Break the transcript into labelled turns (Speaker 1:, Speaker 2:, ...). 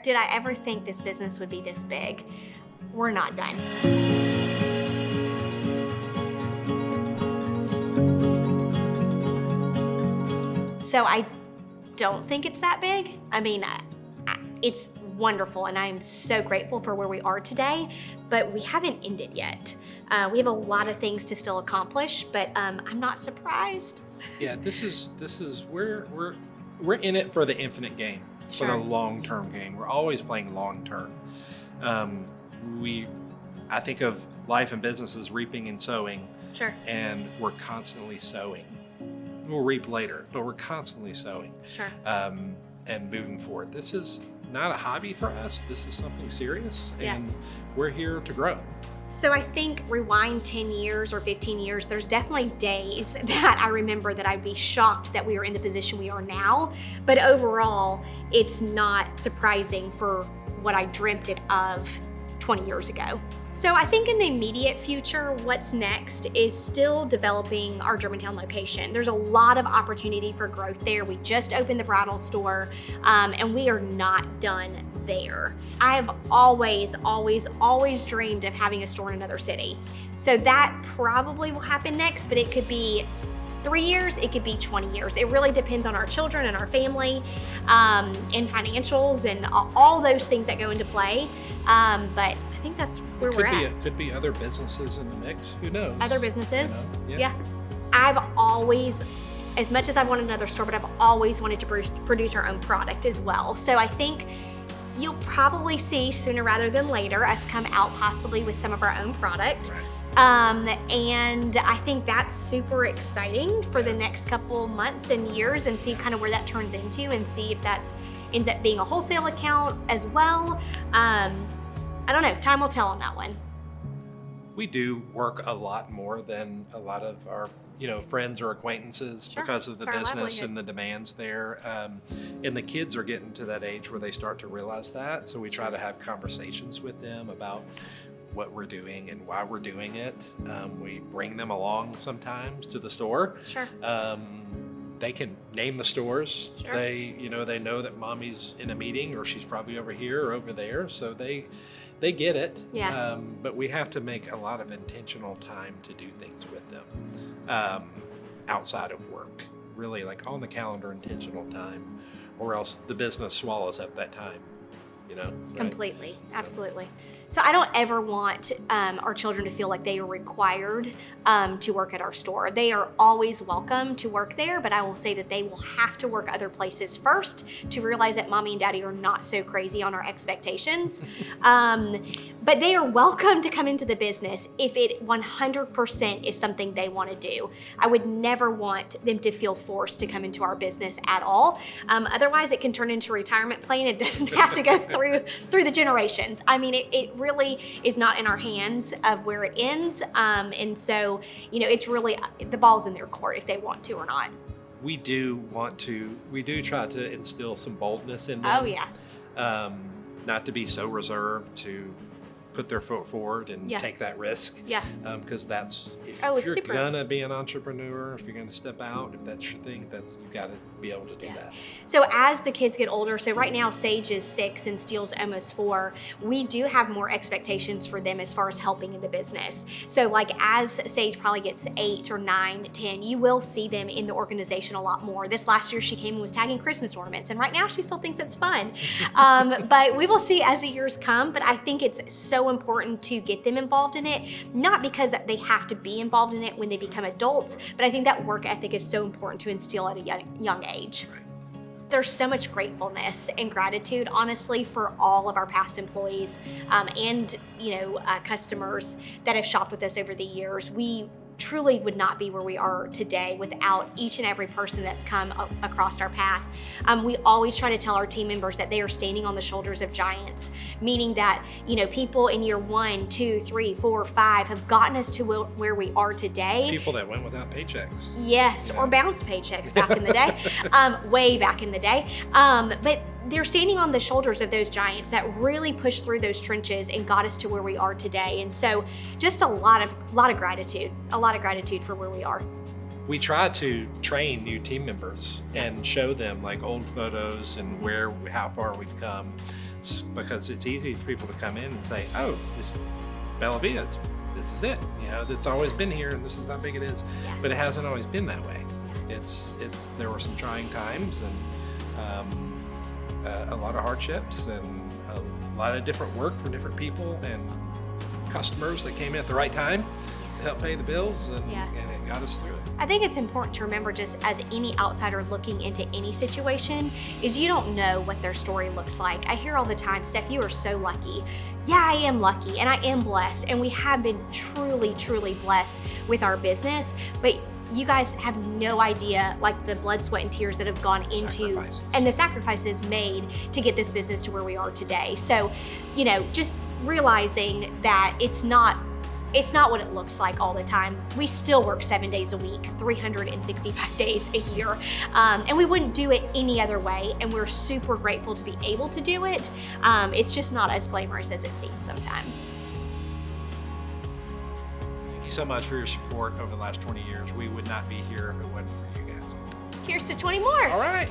Speaker 1: Did I ever think this business would be this big? We're not done. So I don't think it's that big. I mean, it's wonderful and I'm so grateful for where we are today, but we haven't ended yet. We have a lot of things to still accomplish, but I'm not surprised.
Speaker 2: Yeah, this is we're in it for the infinite game, for the
Speaker 1: Sure.
Speaker 2: long-term game. We're always playing long-term. I think of life and business as reaping and sowing,
Speaker 1: Sure.
Speaker 2: and we're constantly sowing. We'll reap later, but we're constantly sowing
Speaker 1: Sure.
Speaker 2: and moving forward. This is not a hobby for us. This is something serious,
Speaker 1: Yeah.
Speaker 2: and we're here to grow.
Speaker 1: So I think rewind 10 years or 15 years, there's definitely days that I remember that I'd be shocked that we are in the position we are now. But overall, it's not surprising for what I dreamt it of 20 years ago. So I think in the immediate future, what's next is still developing our Germantown location. There's a lot of opportunity for growth there. We just opened the bridal store, and we are not done there. I've always dreamed of having a store in another city. So that probably will happen next, but it could be 3 years, it could be 20 years. It really depends on our children and our family, and financials and all those things that go into play. But I think that's where we're at.
Speaker 2: Could be other businesses in the mix. Who knows?
Speaker 1: Other businesses,
Speaker 2: You know?
Speaker 1: yeah. I've always, as much as I've wanted another store, but I've always wanted to produce our own product as well. So I think you'll probably see sooner rather than later us come out possibly with some of our own product.
Speaker 2: Right.
Speaker 1: And I think that's super exciting for the next couple months and years, and see kind of where that turns into, and see if that ends up being a wholesale account as well. I don't know, time will tell on that one.
Speaker 2: We do work a lot more than a lot of our friends or acquaintances.
Speaker 1: Sure.
Speaker 2: Because of the
Speaker 1: It's our
Speaker 2: business
Speaker 1: livelihood.
Speaker 2: and the demands there. And the kids are getting to that age where they start to realize that. So we try to have conversations with them about what we're doing and why we're doing it. We bring them along sometimes to the store.
Speaker 1: Sure.
Speaker 2: They can name the stores.
Speaker 1: Sure.
Speaker 2: They know that mommy's in a meeting, or she's probably over here or over there. So they get it.
Speaker 1: Yeah.
Speaker 2: But we have to make a lot of intentional time to do things with them outside of work. Really, like on the calendar, intentional time, or else the business swallows up that time. Right?
Speaker 1: Completely, absolutely. So I don't ever want our children to feel like they are required to work at our store. They are always welcome to work there, but I will say that they will have to work other places first to realize that mommy and daddy are not so crazy on our expectations. But they are welcome to come into the business if it 100% is something they want to do. I would never want them to feel forced to come into our business at all. Otherwise, it can turn into a retirement plan. It doesn't have to go through the generations. I mean, it really is not in our hands of where it ends. And so, it's really, the ball's in their court if they want to or not.
Speaker 2: We do try to instill some boldness in them.
Speaker 1: Oh, yeah.
Speaker 2: Not to be so reserved, to put their foot forward and
Speaker 1: Yeah.
Speaker 2: take that risk.
Speaker 1: Yeah.
Speaker 2: Because that's, if
Speaker 1: It's
Speaker 2: you're
Speaker 1: super.
Speaker 2: gonna be an entrepreneur, if you're gonna step out, if that's your thing, you gotta be able to do
Speaker 1: Yeah.
Speaker 2: that.
Speaker 1: So as the kids get older, so right now Sage is 6 and Steele's almost 4, we do have more expectations for them as far as helping in the business. So like as Sage probably gets 8 or 9, 10, you will see them in the organization a lot more. This last year she came and was tagging Christmas ornaments, and right now she still thinks it's fun. But we will see as the years come, but I think it's so important to get them involved in it, not because they have to be involved in it when they become adults, but I think that work ethic is so important to instill at a young age.
Speaker 2: Right.
Speaker 1: There's so much gratefulness and gratitude, honestly, for all of our past employees and customers that have shopped with us over the years. We truly would not be where we are today without each and every person that's come across our path. We always try to tell our team members that they are standing on the shoulders of giants, meaning that people in year 1, 2, 3, 4, 5 have gotten us to where we are today.
Speaker 2: People that went without paychecks.
Speaker 1: Yes, or bounce paychecks back in the day, way back in the day. But they're standing on the shoulders of those giants that really pushed through those trenches and got us to where we are today. And so just a lot of gratitude for where we are.
Speaker 2: We try to train new team members and show them like old photos and how far we've come, roots, because it's easy for people to come in and say, oh, this Bella Vita, this is it. You know, it's always been here and this is how big it is.
Speaker 1: Yeah.
Speaker 2: But it hasn't always been that way. There were some trying times and a lot of hardships and a lot of different work for different people and customers that came in at the right time to help pay the bills, and it got us through it.
Speaker 1: I think it's important to remember, just as any outsider looking into any situation, is you don't know what their story looks like. I hear all the time, Steph, you are so lucky. Yeah, I am lucky and I am blessed, and we have been truly, truly blessed with our business, but you guys have no idea, like, the blood, sweat, and tears that have gone into and the sacrifices made to get this business to where we are today. So, you know, just realizing that it's not what it looks like all the time. We still work 7 days a week, 365 days a year, and we wouldn't do it any other way, and we're super grateful to be able to do it. It's just not as glamorous as it seems sometimes.
Speaker 2: Thank you so much for your support over the last 20 years. We would not be here if it wasn't for you guys.
Speaker 1: Here's to 20 more.
Speaker 2: All right.